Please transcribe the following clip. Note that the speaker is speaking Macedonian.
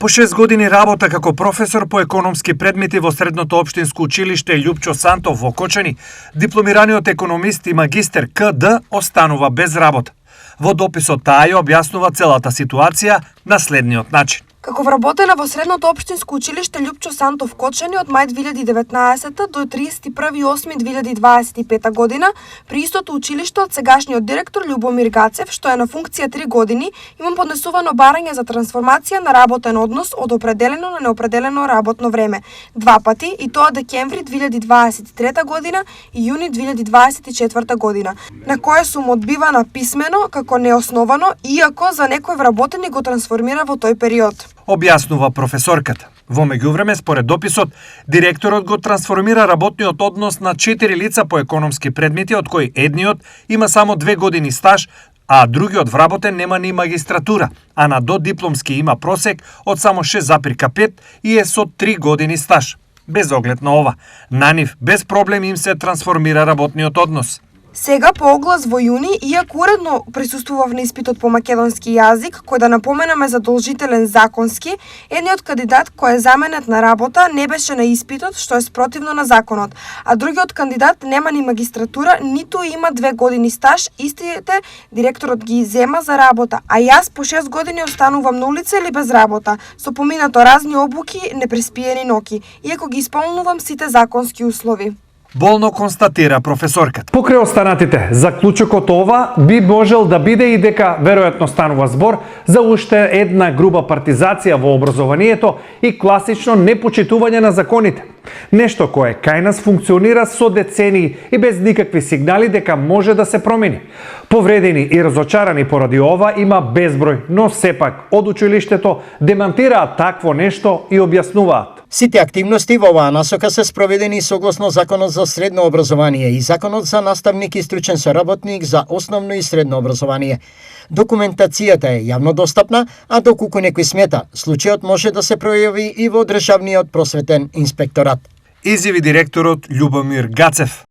По 6 години работа како професор по економски предмети во Средното општинско училиште Љупчо Сантов во Кочани, дипломираниот економист и магистер КД останува без работа. Во дописот таа ја објаснува целата ситуација на следниот начин. Како вработена во Средното општинско училиште Љупчо Сантов Кочани од мај 2019 до 31.8.2025 година, при истото училиште од сегашниот директор Љубомир Гацев, што е на функција 3 години, имам поднесувано барање за трансформација на работен однос од определено на неопределено работно време, 2 пати, и тоа декември 2023 година и јуни 2024 година, на кое сум одбивана писмено како неосновано, иако за некој вработени го трансформира во тој период. Објаснува професорката. Во меѓувреме, според дописот, директорот го трансформира работниот однос на 4 лица по економски предмети, од кои едниот има само 2 години стаж, а другиот вработен нема ни магистратура, а на додипломски има просек од само 6,5 и е со 3 години стаж. Без оглед на ова, на нив без проблем им се трансформира работниот однос. Сега по оглас во јуни, иако уредно присуствував на испитот по македонски јазик, кој да напоменаме задолжителен законски, едниот кандидат кој е заменет на работа не беше на испитот, што е спротивно на законот, а другиот кандидат нема ни магистратура, ниту има 2 години стаж, истите директорот ги зема за работа, а јас по 6 години останувам на улица или без работа, со поминато разни обуки, непреспиени ноки, иако ги исполнувам сите законски услови. Болно констатира професорката. Покрај останатите, заклучокот ова би можел да биде и дека веројатно станува збор за уште една груба партизација во образованието и класично непочитување на законите. Нешто кое кај нас функционира со децении и без никакви сигнали дека може да се промени. Повредени и разочарани поради ова има безброј, но сепак од училиштето демантираат такво нешто и објаснуваат. Сите активности во оваа насока се спроведени согласно Законот за средно образование и Законот за наставник и стручен соработник за основно и средно образование. Документацијата е јавно достапна, а доколку некој смета, случајот може да се пројави и во Државниот просветен инспекторат. Изјави директорот Љубомир Гацев.